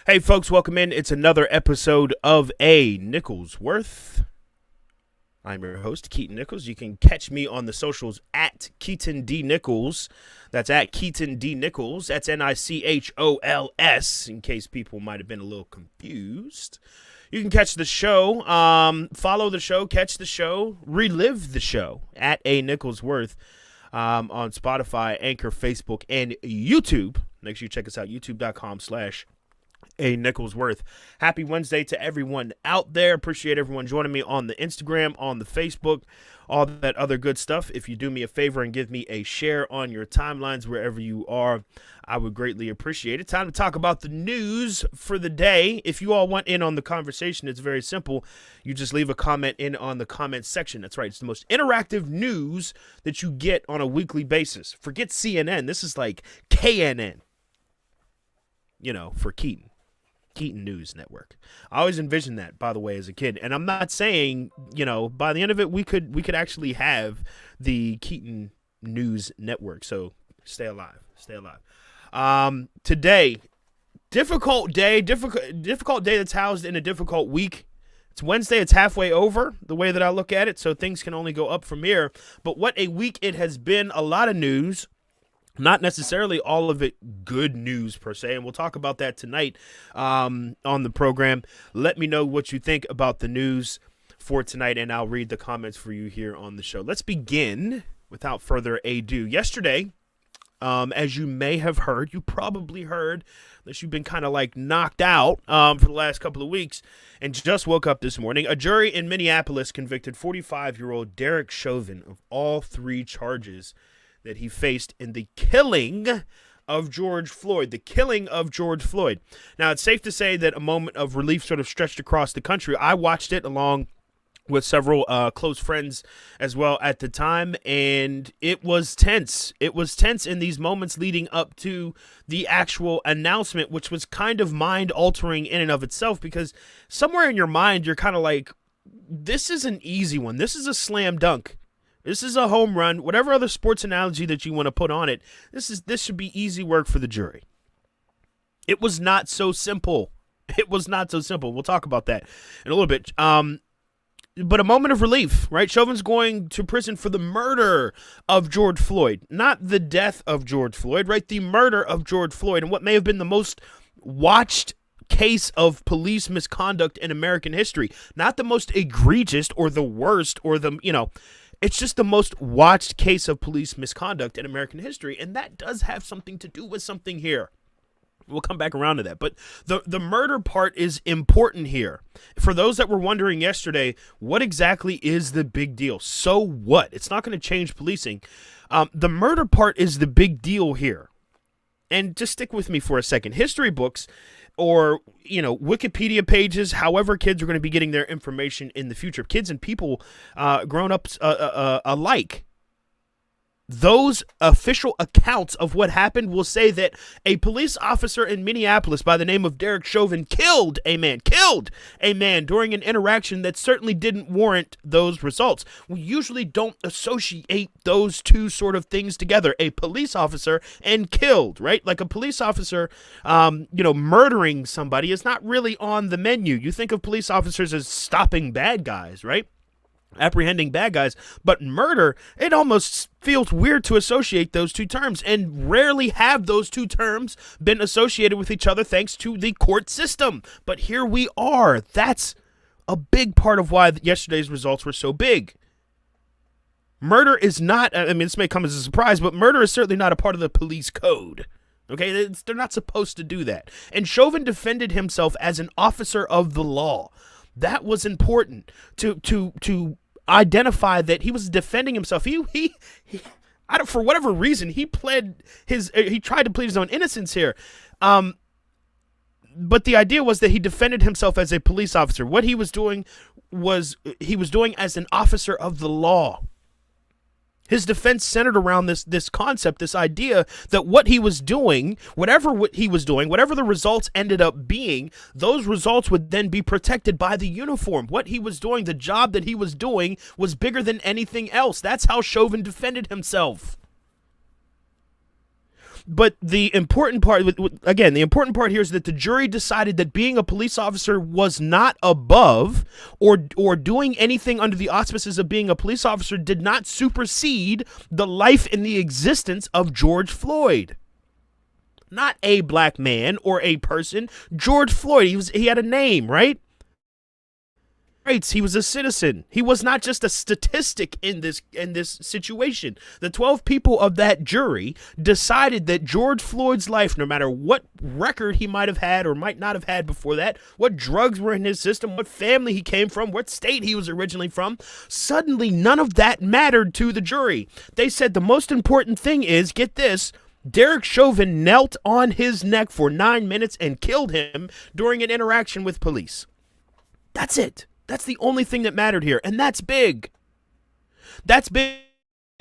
Hey, folks, welcome in. It's another episode of A Nichols Worth. I'm your host, Keaton Nichols. You can catch me on the socials at Keaton D. Nichols. That's at Keaton D. Nichols. That's Nichols, in case people might have been a little confused. You can catch the show, follow the show, catch the show, relive the show at A Nichols Worth on Spotify, Anchor, Facebook, and YouTube. Make sure you check us out, youtube.com/A Nichols Worth. Happy Wednesday to everyone out there. Appreciate everyone joining me on the Instagram, on the Facebook, all that other good stuff. If you do me a favor and give me a share on your timelines wherever you are, I would greatly appreciate it. Time to talk about the news for the day. If you all want in on the conversation, it's very simple. You just leave a comment in on the comment section. That's right. It's the most interactive news that you get on a weekly basis. Forget CNN. This is like KNN, for Keaton News Network. I always envisioned that, by the way, as a kid. And I'm not saying, by the end of it, we could actually have the Keaton News Network. So stay alive. Today, difficult day that's housed in a difficult week. It's Wednesday. It's halfway over, the way that I look at it. So things can only go up from here. But what a week it has been. A lot of news. Not necessarily all of it good news per se, and we'll talk about that tonight on the program. Let me know what you think about the news for tonight, and I'll read the comments for you here on the show. Let's begin without further ado. Yesterday, as you may have heard, you probably heard, unless you've been kind of like knocked out for the last couple of weeks and just woke up this morning, a jury in Minneapolis convicted 45-year-old Derek Chauvin of all three charges that he faced in the killing of George Floyd. Now, it's safe to say that a moment of relief sort of stretched across the country. I watched it along with several close friends as well at the time, and it was tense. It was tense in these moments leading up to the actual announcement, which was kind of mind-altering in and of itself, because somewhere in your mind, you're kind of like, this is an easy one. This is a slam dunk. This is a home run. Whatever other sports analogy that you want to put on it, this should be easy work for the jury. It was not so simple. We'll talk about that in a little bit. But a moment of relief, right? Chauvin's going to prison for the murder of George Floyd, not the death of George Floyd, right? The murder of George Floyd, and what may have been the most watched case of police misconduct in American history. Not the most egregious or the worst or it's just the most watched case of police misconduct in American history, and that does have something to do with something here. We'll come back around to that, but the murder part is important here. For those that were wondering yesterday, what exactly is the big deal? So what? It's not going to change policing. The murder part is the big deal here. And just stick with me for a second. History books or, Wikipedia pages, however kids are going to be getting their information in the future, kids and people, grown-ups alike, those official accounts of what happened will say that a police officer in Minneapolis by the name of Derek Chauvin killed a man during an interaction that certainly didn't warrant those results. We usually don't associate those two sort of things together, a police officer and killed, right? Like a police officer, murdering somebody is not really on the menu. You think of police officers as stopping bad guys, right? Apprehending bad guys, but murder, it almost feels weird to associate those two terms, and rarely have those two terms been associated with each other thanks to the court system. But here we are. That's a big part of why yesterday's results were so big. Murder is not, this may come as a surprise, but murder is certainly not a part of the police code. Okay, they're not supposed to do that. And Chauvin defended himself as an officer of the law. That was important to identify that he was defending himself. He I don't, for whatever reason, he tried to plead his own innocence here. But the idea was that he defended himself as a police officer. What he was doing as an officer of the law. His defense centered around this concept, this idea that whatever he was doing, whatever the results ended up being, those results would then be protected by the uniform. What he was doing, the job that he was doing, was bigger than anything else. That's how Chauvin defended himself. But the important part, again, the important part here is that the jury decided that being a police officer was not above, or doing anything under the auspices of being a police officer did not supersede the life and the existence of George Floyd. Not a black man or a person. George Floyd. He had a name, right? He was a citizen. He was not just a statistic in this situation. The 12 people of that jury decided that George Floyd's life, no matter what record he might have had or might not have had before that, what drugs were in his system, what family he came from, what state he was originally from, suddenly none of that mattered to the jury. They said the most important thing is, get this, Derek Chauvin knelt on his neck for 9 minutes and killed him during an interaction with police. That's it. That's the only thing that mattered here, and that's big. That's big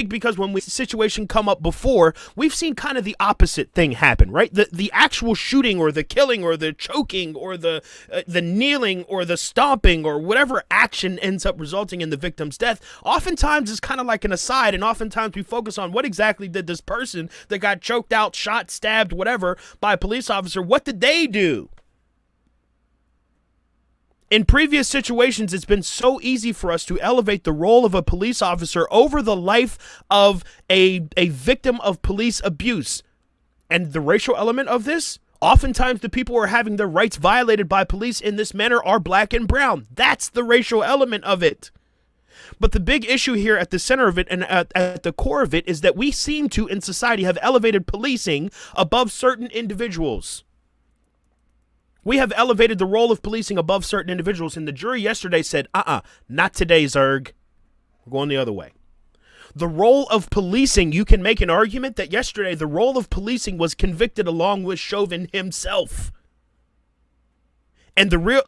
because when situation come up before, we've seen kind of the opposite thing happen, right? The actual shooting or the killing or the choking or the kneeling or the stomping or whatever action ends up resulting in the victim's death, oftentimes is kind of like an aside, and oftentimes we focus on what exactly did this person that got choked out, shot, stabbed, whatever, by a police officer, what did they do? In previous situations, it's been so easy for us to elevate the role of a police officer over the life of a victim of police abuse. And the racial element of this, oftentimes the people who are having their rights violated by police in this manner are black and brown. That's the racial element of it. But the big issue here at the center of it and at the core of it is that we seem to, in society, have elevated policing above certain individuals. We have elevated the role of policing above certain individuals, and the jury yesterday said, not today, Zerg. We're going the other way. The role of policing, you can make an argument that yesterday the role of policing was convicted along with Chauvin himself. And the real,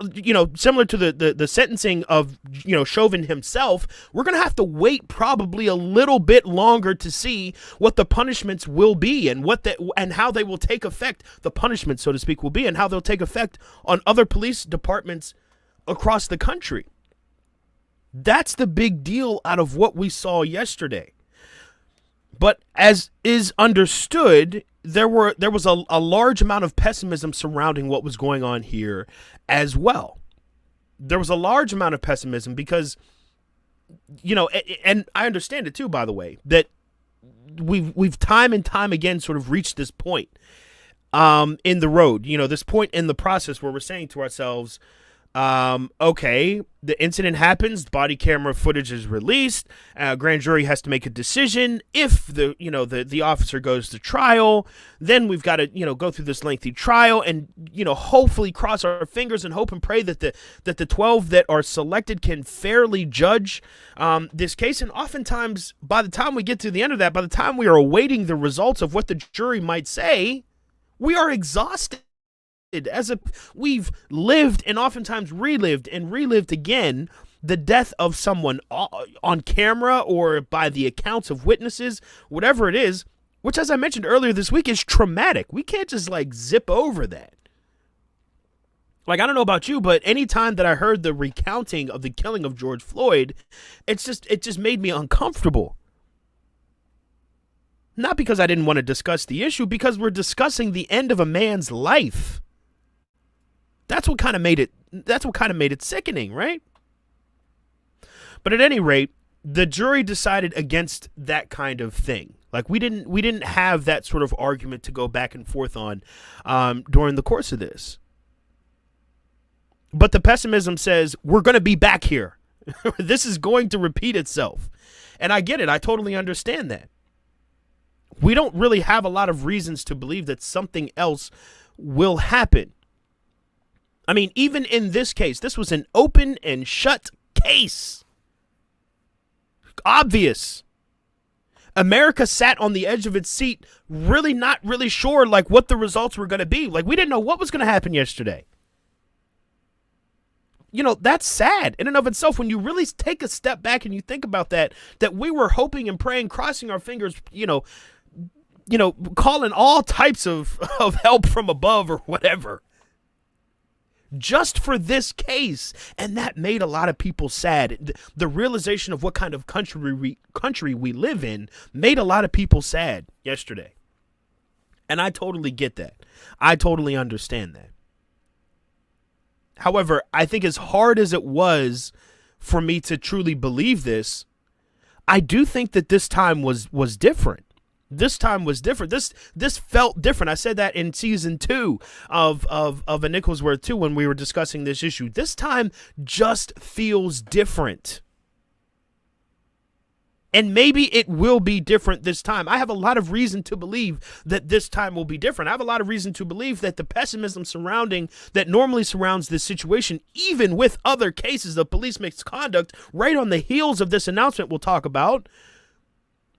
similar to the sentencing of, Chauvin himself, we're going to have to wait probably a little bit longer to see what the punishments will be and how they will take effect. The punishment, so to speak, will be and how they'll take effect on other police departments across the country. That's the big deal out of what we saw yesterday. But as is understood, there was a large amount of pessimism surrounding what was going on here as well. There was a large amount of pessimism because, and I understand it too, by the way, that we've time and time again sort of reached this point in the road, this point in the process where we're saying to ourselves, okay, the incident happens, body camera footage is released, grand jury has to make a decision. If the officer goes to trial, then we've got to, go through this lengthy trial and, hopefully cross our fingers and hope and pray that the 12 that are selected can fairly judge this case. And oftentimes, by the time we get to the end of that, by the time we are awaiting the results of what the jury might say, we are exhausted. We've lived and oftentimes relived again the death of someone on camera or by the accounts of witnesses, whatever it is, which, as I mentioned earlier this week, is traumatic. We can't just zip over that. I don't know about you, but anytime that I heard the recounting of the killing of George Floyd, it just made me uncomfortable. Not because I didn't want to discuss the issue, because we're discussing the end of a man's life. That's what kind of made it sickening, right? But at any rate, the jury decided against that kind of thing. We didn't have that sort of argument to go back and forth on during the course of this. But the pessimism says we're going to be back here. This is going to repeat itself. And I get it. I totally understand that. We don't really have a lot of reasons to believe that something else will happen. I mean, even in this case, this was an open and shut case. Obvious. America sat on the edge of its seat, really not really sure what the results were going to be. We didn't know what was going to happen yesterday. That's sad in and of itself when you really take a step back and you think about that we were hoping and praying, crossing our fingers, calling all types of help from above or whatever. Just for this case, and that made a lot of people sad. The realization of what kind of country we live in made a lot of people sad yesterday. And I totally get that. I totally understand that. However, I think as hard as it was for me to truly believe this, I do think that this time was different. This time was different. This felt different. I said that in season 2 of A Nichols Worth too when we were discussing this issue. This time just feels different. And maybe it will be different this time. I have a lot of reason to believe that this time will be different. I have a lot of reason to believe that the pessimism that normally surrounds this situation, even with other cases of police misconduct, right on the heels of this announcement we'll talk about,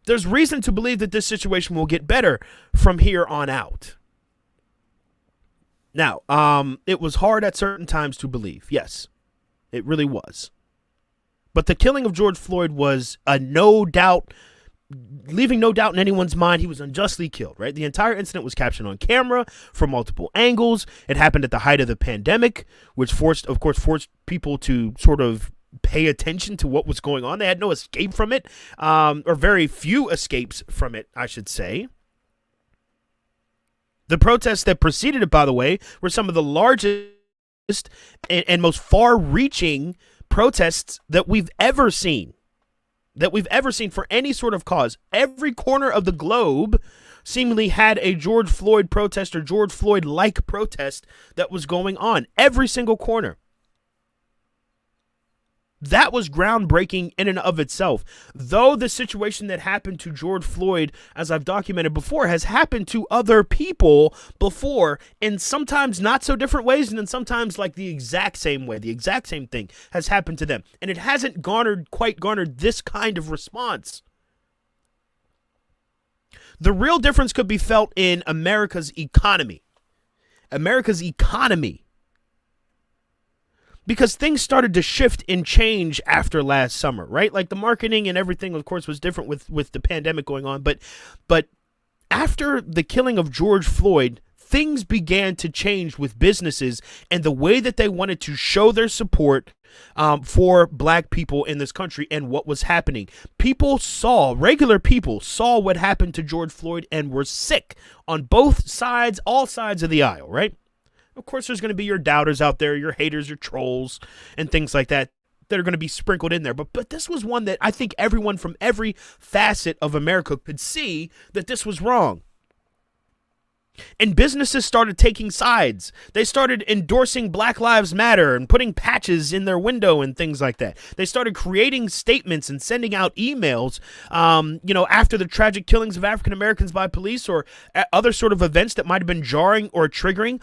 there's reason to believe that this situation will get better from here on out. Now, it was hard at certain times to believe. Yes, it really was. But the killing of George Floyd was leaving no doubt in anyone's mind. He was unjustly killed, right? The entire incident was captured on camera from multiple angles. It happened at the height of the pandemic, which forced people to sort of pay attention to what was going on. They had no escape from it, or very few escapes from it, I should say. The protests that preceded it, by the way, were some of the largest and most far-reaching protests that we've ever seen for any sort of cause. Every corner of the globe seemingly had a George Floyd protest or George Floyd-like protest that was going on. Every single corner. That was groundbreaking in and of itself. Though the situation that happened to George Floyd, as I've documented before, has happened to other people before in sometimes not so different ways, and then sometimes like the exact same way. The exact same thing has happened to them. And it hasn't quite garnered this kind of response. The real difference could be felt in America's economy. America's economy. Because things started to shift and change after last summer, right? Like the marketing and everything, of course, was different with the pandemic going on. But after the killing of George Floyd, things began to change with businesses and the way that they wanted to show their support for black people in this country and what was happening. Regular people saw what happened to George Floyd and were sick on both sides, all sides of the aisle, right? Of course, there's going to be your doubters out there, your haters, your trolls, and things like that are going to be sprinkled in there. But this was one that I think everyone from every facet of America could see that this was wrong. And businesses started taking sides. They started endorsing Black Lives Matter and putting patches in their window and things like that. They started creating statements and sending out emails, after the tragic killings of African Americans by police or other sort of events that might have been jarring or triggering.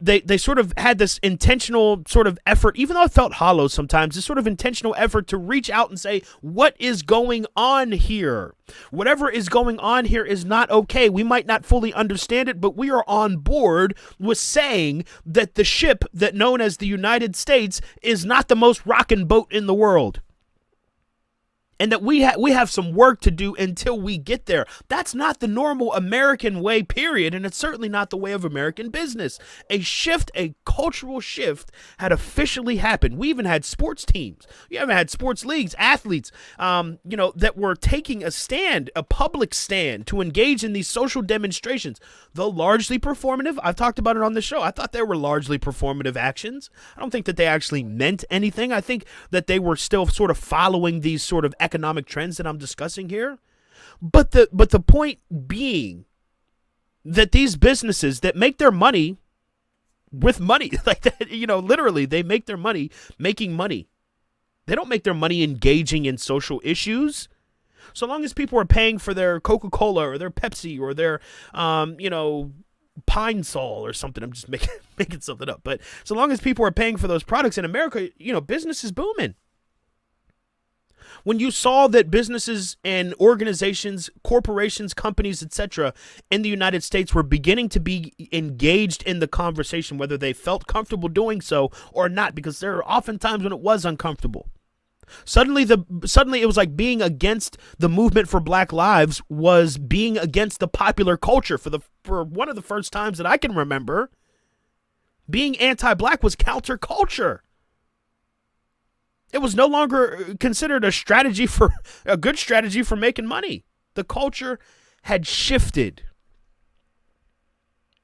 They sort of had this intentional sort of effort, even though it felt hollow sometimes, this sort of intentional effort to reach out and say, what is going on here? Whatever is going on here is not okay. We might not fully understand it, but we are on board with saying that the ship that known as the United States is not the most rocking boat in the world. And that we have some work to do until we get there. That's not the normal American way, period. And it's certainly not the way of American business. A cultural shift had officially happened. We even had sports teams. We even had sports leagues, athletes, that were taking a public stand to engage in these social demonstrations. Though largely performative, I've talked about it on the show. I thought they were largely performative actions. I don't think that they actually meant anything. I think that they were still sort of following these sort of economic trends that I'm discussing here. But the point being that these businesses that make their money with money, like that, literally they make their money making money. They don't make their money engaging in social issues. So long as people are paying for their Coca-Cola or their Pepsi or their, Pine Sol or something. I'm just making something up. But so long as people are paying for those products in America, business is booming. When you saw that businesses and organizations, corporations, companies, etc., in the United States were beginning to be engaged in the conversation, whether they felt comfortable doing so or not, because there are often times when it was uncomfortable. Suddenly it was like being against the movement for Black Lives was being against the popular culture for one of the first times that I can remember. Being anti-Black was counterculture. It was no longer considered a good strategy for making money. The culture had shifted.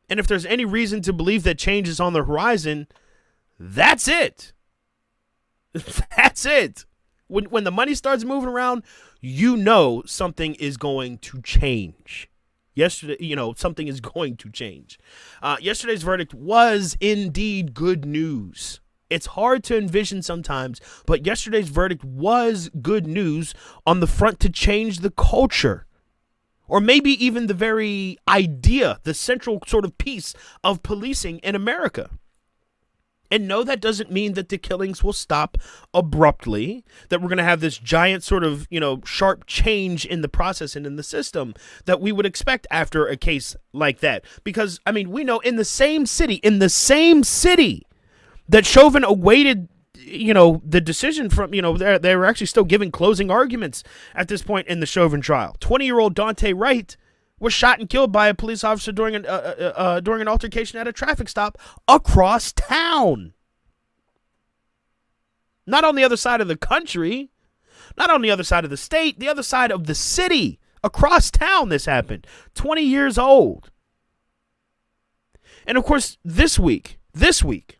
And if there's any reason to believe that change is on the horizon, that's it. That's it. When the money starts moving around, you know something is going to change. Something is going to change. Yesterday's verdict was indeed good news. It's hard to envision sometimes, but yesterday's verdict was good news on the front to change the culture. Or maybe even the very idea, the central sort of piece of policing in America. And no, that doesn't mean that the killings will stop abruptly, that we're going to have this giant sort of, sharp change in the process and in the system that we would expect after a case like that. Because, we know in the same city that Chauvin awaited, the decision from, they were actually still giving closing arguments at this point in the Chauvin trial. 20-year-old Dante Wright was shot and killed by a police officer during an altercation at a traffic stop across town. Not on the other side of the country, not on the other side of the state, the other side of the city. Across town this happened. 20 years old. And of course, this week,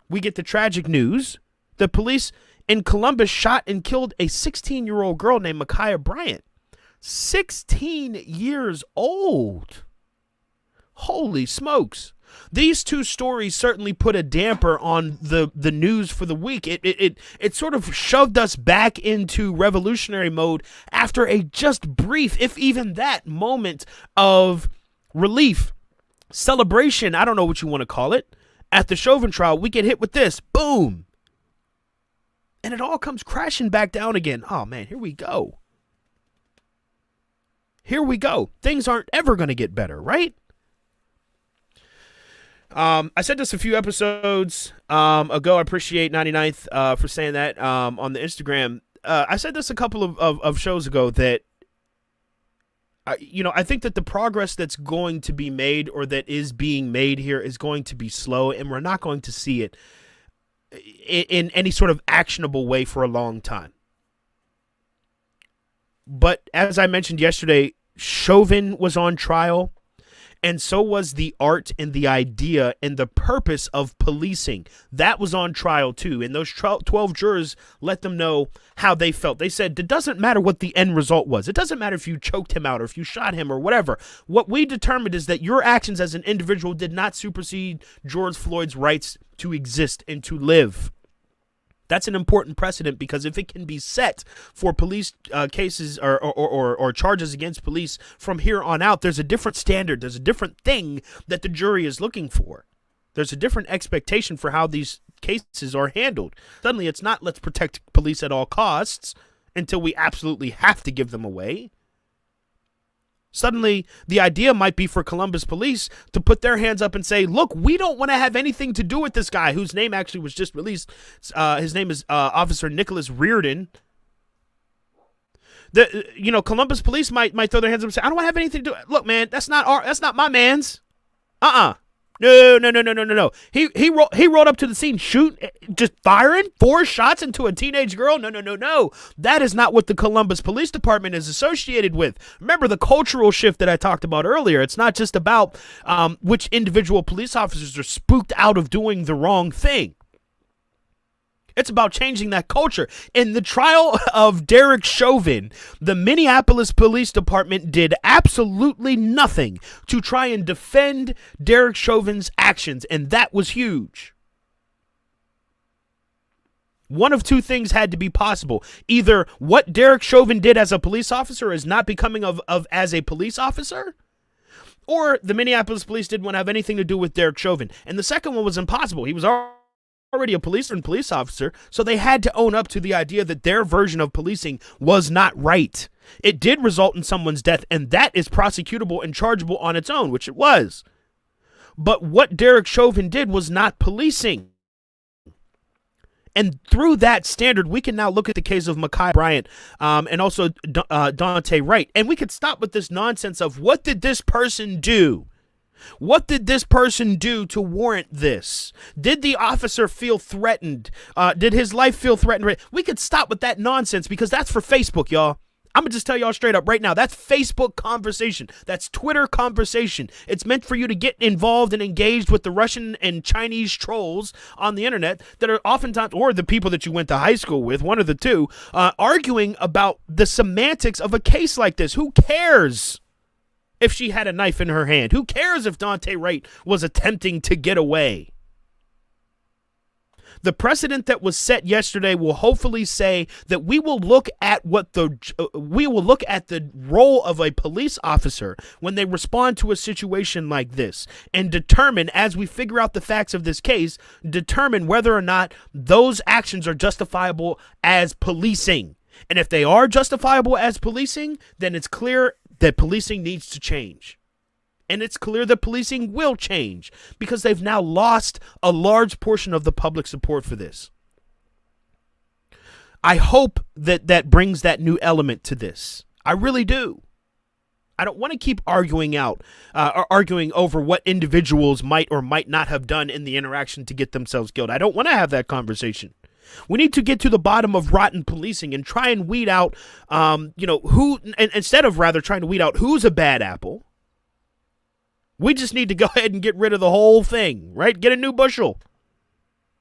we get the tragic news. The police in Columbus shot and killed a 16-year-old girl named Ma'Khia Bryant. 16 years old. Holy smokes. These two stories certainly put a damper on the news for the week. It sort of shoved us back into revolutionary mode after a just brief, if even that, moment of relief, celebration, I don't know what you want to call it. At the Chauvin trial, we get hit with this. Boom. And it all comes crashing back down again. Oh, man, here we go. Here we go. Things aren't ever going to get better, right? I said this a few episodes ago. I appreciate 99th for saying that on the Instagram. I said this a couple of shows ago that, I think that the progress that's going to be made or that is being made here is going to be slow, and we're not going to see it in any sort of actionable way for a long time. But as I mentioned yesterday, Chauvin was on trial, and so was the art and the idea and the purpose of policing. That was on trial too, and those 12 jurors let them know how they felt. They said, it doesn't matter what the end result was. It doesn't matter if you choked him out or if you shot him or whatever. What we determined is that your actions as an individual did not supersede George Floyd's rights to exist and to live. That's an important precedent, because if it can be set for police cases or charges against police from here on out, there's a different standard. There's a different thing that the jury is looking for. There's a different expectation for how these cases are handled. Suddenly, it's not let's protect police at all costs until we absolutely have to give them away. Suddenly, the idea might be for Columbus police to put their hands up and say, look, we don't want to have anything to do with this guy whose name actually was just released. His name is Officer Nichols Reardon. Columbus police might throw their hands up and say, I don't want to have anything to do. Look, man, that's not my man's. No. He rolled up to the scene, just firing 4 shots into a teenage girl. No. That is not what the Columbus Police Department is associated with. Remember the cultural shift that I talked about earlier. It's not just about which individual police officers are spooked out of doing the wrong thing. It's about changing that culture. In the trial of Derek Chauvin, the Minneapolis Police Department did absolutely nothing to try and defend Derek Chauvin's actions, and that was huge. One of two things had to be possible. Either what Derek Chauvin did as a police officer is not becoming of as a police officer, or the Minneapolis police didn't want to have anything to do with Derek Chauvin. And the second one was impossible. He was already a police officer, so they had to own up to the idea that their version of policing was not right. It did result in someone's death, and that is prosecutable and chargeable on its own, which it was. But what Derek Chauvin did was not policing. And through that standard, we can now look at the case of Ma'Khia Bryant and also Dante Wright, and we could stop with this nonsense of what did this person do? What did this person do to warrant this? Did the officer feel threatened? Did his life feel threatened? We could stop with that nonsense, because that's for Facebook, y'all. I'm going to just tell y'all straight up right now. That's Facebook conversation. That's Twitter conversation. It's meant for you to get involved and engaged with the Russian and Chinese trolls on the internet that are oftentimes, or the people that you went to high school with, one of the two, arguing about the semantics of a case like this. Who cares if she had a knife in her hand? Who cares if Dante Wright was attempting to get away? The precedent that was set yesterday will hopefully say that we will look at the role of a police officer when they respond to a situation like this and determine, as we figure out the facts of this case, determine whether or not those actions are justifiable as policing. And if they are justifiable as policing, then it's clear that policing needs to change. And it's clear that policing will change because they've now lost a large portion of the public support for this. I hope that that brings that new element to this. I really do. I don't want to keep arguing over what individuals might or might not have done in the interaction to get themselves killed. I don't want to have that conversation. We need to get to the bottom of rotten policing and try and weed out, instead of trying to weed out who's a bad apple. We just need to go ahead and get rid of the whole thing, right? Get a new bushel.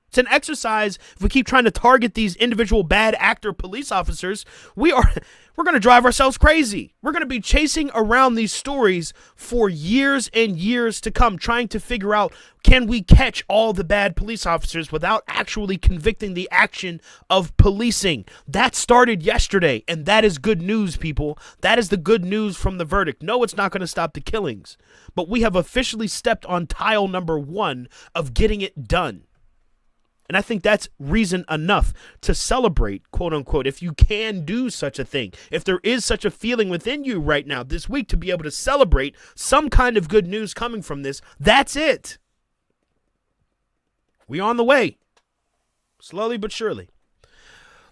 It's an exercise. If we keep trying to target these individual bad actor police officers, we're going to drive ourselves crazy. We're going to be chasing around these stories for years and years to come, trying to figure out, can we catch all the bad police officers without actually convicting the action of policing? That started yesterday, and that is good news, people. That is the good news from the verdict. No, it's not going to stop the killings, but we have officially stepped on tile number 1 of getting it done. And I think that's reason enough to celebrate, quote unquote, if you can do such a thing. If there is such a feeling within you right now this week to be able to celebrate some kind of good news coming from this, that's it. We on the way. Slowly but surely.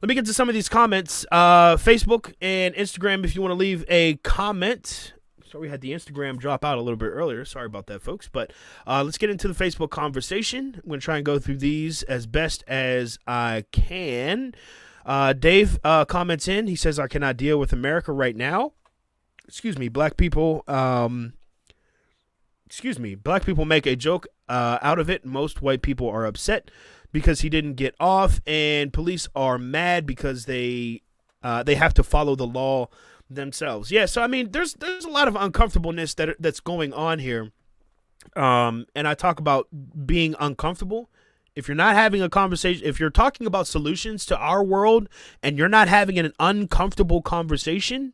Let me get to some of these comments. Facebook and Instagram, if you want to leave a comment. So we had the Instagram drop out a little bit earlier. Sorry about that, folks. But let's get into the Facebook conversation. I'm going to try and go through these as best as I can. Dave comments in. He says, I cannot deal with America right now. Black people make a joke out of it. Most white people are upset because he didn't get off, and police are mad because they have to follow the law themselves. Yeah, so I mean, there's a lot of uncomfortableness that's going on here, and I talk about being uncomfortable. If you're not having a conversation, if you're talking about solutions to our world and you're not having an uncomfortable conversation,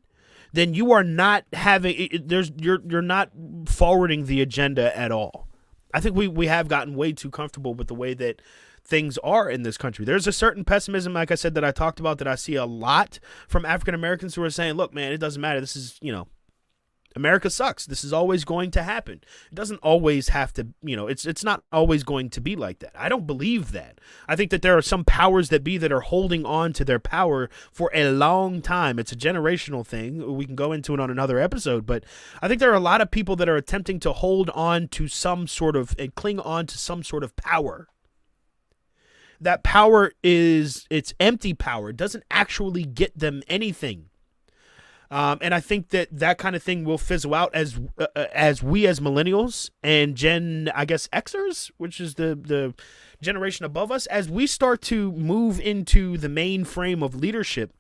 then you are not having you're not forwarding the agenda at all. I think we have gotten way too comfortable with the way that things are in this country. There's a certain pessimism, like I said, that I talked about, that I see a lot from African Americans who are saying, look, man, it doesn't matter. This is, America sucks. This is always going to happen. It doesn't always have to, it's not always going to be like that. I don't believe that. I think that there are some powers that be that are holding on to their power for a long time. It's a generational thing. We can go into it on another episode, but I think there are a lot of people that are attempting to hold on to and cling on to some sort of power. That power it's empty power. It doesn't actually get them anything. And I think that kind of thing will fizzle out as we as millennials and Gen, I guess, Xers, which is the generation above us, as we start to move into the mainframe of leadership,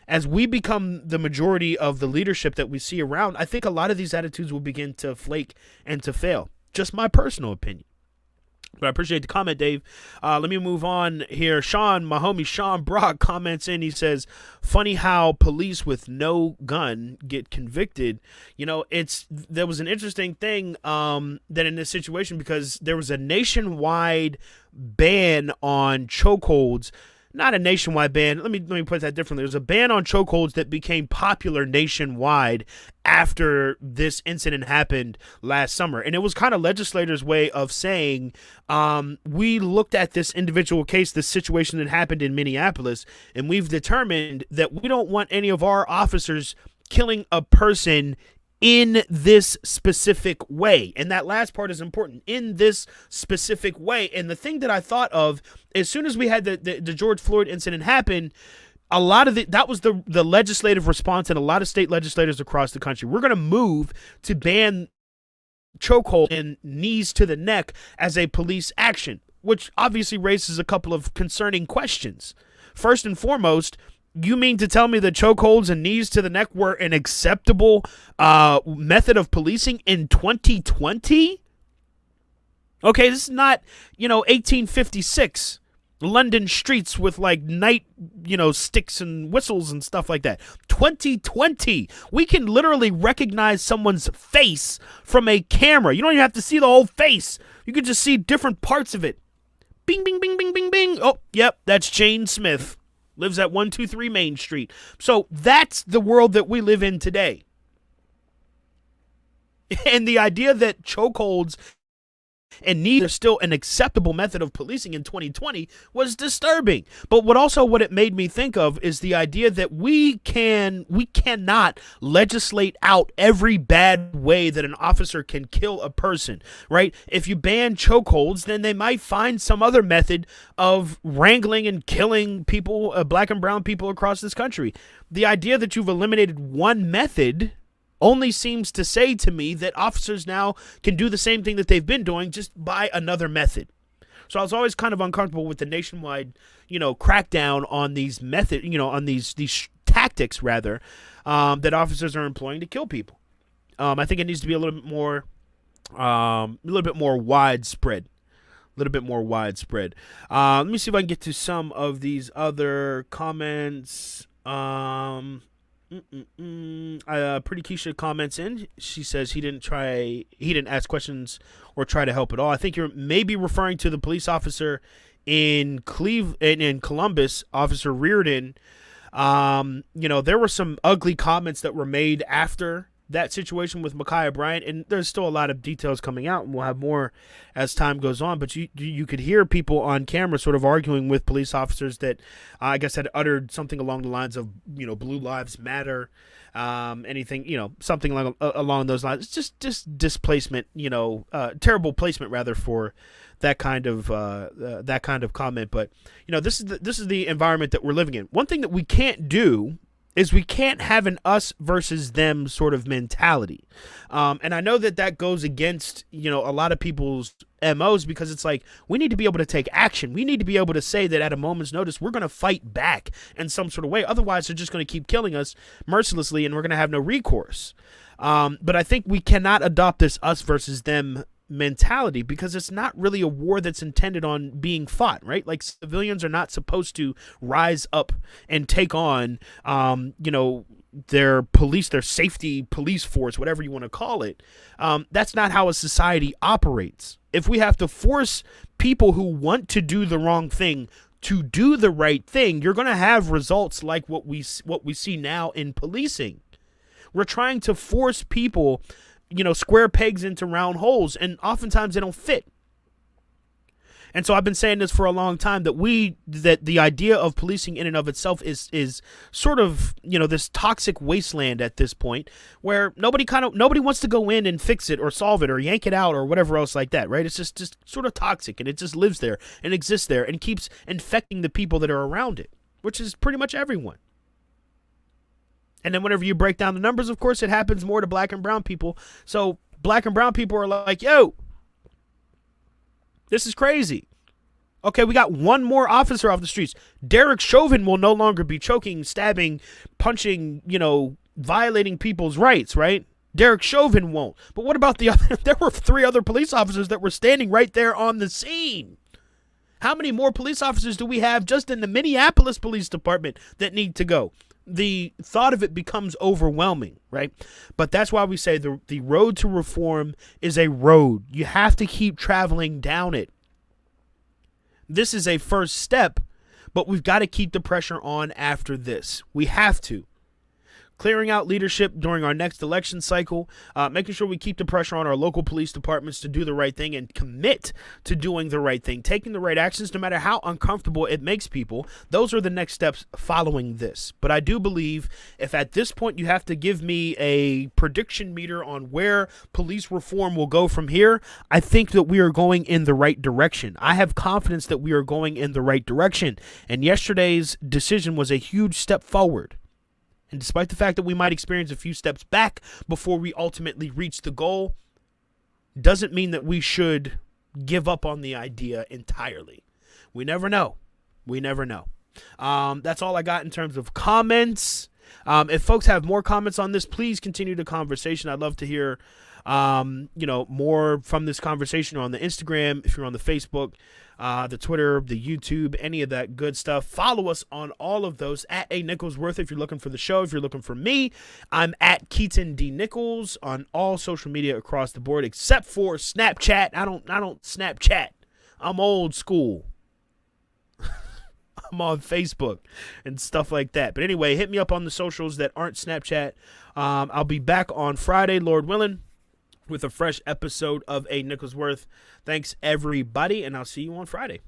as we become the majority of the leadership that we see around, I think a lot of these attitudes will begin to flake and to fail. Just my personal opinion. But I appreciate the comment, Dave. Let me move on here. My homie Sean Brock comments in. He says, funny how police with no gun get convicted. There was an interesting thing that in this situation, because there was a nationwide ban on chokeholds. Not a nationwide ban. Let me put that differently. There's a ban on chokeholds that became popular nationwide after this incident happened last summer. And it was kind of legislators' way of saying, we looked at this individual case, this situation that happened in Minneapolis, and we've determined that we don't want any of our officers killing a person in this specific way. And that last part is important, in this specific way. And the thing that I thought of, as soon as we had the George Floyd incident happen, a lot of that was the legislative response in a lot of state legislators across the country. We're going to move to ban chokehold and knees to the neck as a police action, which obviously raises a couple of concerning questions. First and foremost, you mean to tell me that chokeholds and knees to the neck were an acceptable method of policing in 2020? Okay, this is not, 1856 London streets with like night, sticks and whistles and stuff like that. 2020, we can literally recognize someone's face from a camera. You don't even have to see the whole face. You can just see different parts of it. Bing, bing, bing, bing, bing, bing. Oh, yep, that's Jane Smith. Lives at 123 Main Street. So that's the world that we live in today. And the idea that chokeholds and knees are still an acceptable method of policing in 2020 was disturbing. But what it made me think of is the idea that we cannot legislate out every bad way that an officer can kill a person, right? If you ban chokeholds, then they might find some other method of wrangling and killing people, black and brown people across this country. The idea that you've eliminated one method only seems to say to me that officers now can do the same thing that they've been doing, just by another method. So I was always kind of uncomfortable with the nationwide, crackdown on these on these tactics rather, that officers are employing to kill people. I think it needs to be a little bit more widespread. Let me see if I can get to some of these other comments. Pretty Keisha comments in. She says he didn't ask questions or try to help at all. I think you're maybe referring to the police officer in Columbus, Officer Reardon. There were some ugly comments that were made after that situation with Ma'Khia Bryant, and there's still a lot of details coming out, and we'll have more as time goes on. But you could hear people on camera sort of arguing with police officers that I guess had uttered something along the lines of Blue Lives Matter, anything something along those lines. It's just displacement, terrible placement rather for that kind of comment. But this is the environment that we're living in. One thing that we can't do is we can't have an us versus them sort of mentality. And I know that goes against, a lot of people's MOs, because it's like, we need to be able to take action. We need to be able to say that at a moment's notice, we're going to fight back in some sort of way. Otherwise, they're just going to keep killing us mercilessly and we're going to have no recourse. But I think we cannot adopt this us versus them mentality, because it's not really a war that's intended on being fought, right? Like, civilians are not supposed to rise up and take on their safety police force, whatever you want to call it. That's not how a society operates. If we have to force people who want to do the wrong thing to do the right thing, you're going to have results like what we see now in policing. We're trying to force people, square pegs into round holes, and oftentimes they don't fit. And so I've been saying this for a long time, that the idea of policing in and of itself is sort of, this toxic wasteland at this point, where nobody wants to go in and fix it or solve it or yank it out or whatever else like that, right? It's just sort of toxic, and it just lives there and exists there and keeps infecting the people that are around it, which is pretty much everyone. And then whenever you break down the numbers, of course, it happens more to black and brown people. So black and brown people are like, yo, this is crazy. Okay, we got one more officer off the streets. Derek Chauvin will no longer be choking, stabbing, punching, violating people's rights, right? Derek Chauvin won't. But what about the other? There were 3 other police officers that were standing right there on the scene. How many more police officers do we have just in the Minneapolis Police Department that need to go? The thought of it becomes overwhelming, right? But that's why we say the road to reform is a road. You have to keep traveling down it. This is a first step, but we've got to keep the pressure on after this. We have to. clearing out leadership during our next election cycle, making sure we keep the pressure on our local police departments to do the right thing and commit to doing the right thing, taking the right actions no matter how uncomfortable it makes people. Those are the next steps following this. But I do believe if at this point you have to give me a prediction meter on where police reform will go from here, I think that we are going in the right direction. I have confidence that we are going in the right direction. And yesterday's decision was a huge step forward. And despite the fact that we might experience a few steps back before we ultimately reach the goal, doesn't mean that we should give up on the idea entirely. We never know. We never know. That's all I got in terms of comments. If folks have more comments on this, please continue the conversation. I'd love to hear more from this conversation on the Instagram, if you're on the Facebook, the Twitter, the YouTube, any of that good stuff. Follow us on all of those at A Nicholsworth if you're looking for the show. If you're looking for me, I'm at Keaton D. Nichols on all social media across the board, except for Snapchat. I don't Snapchat. I'm old school. I'm on Facebook and stuff like that. But anyway, hit me up on the socials that aren't Snapchat. I'll be back on Friday, Lord willing, with a fresh episode of A Nicholsworth. Thanks, everybody, and I'll see you on Friday.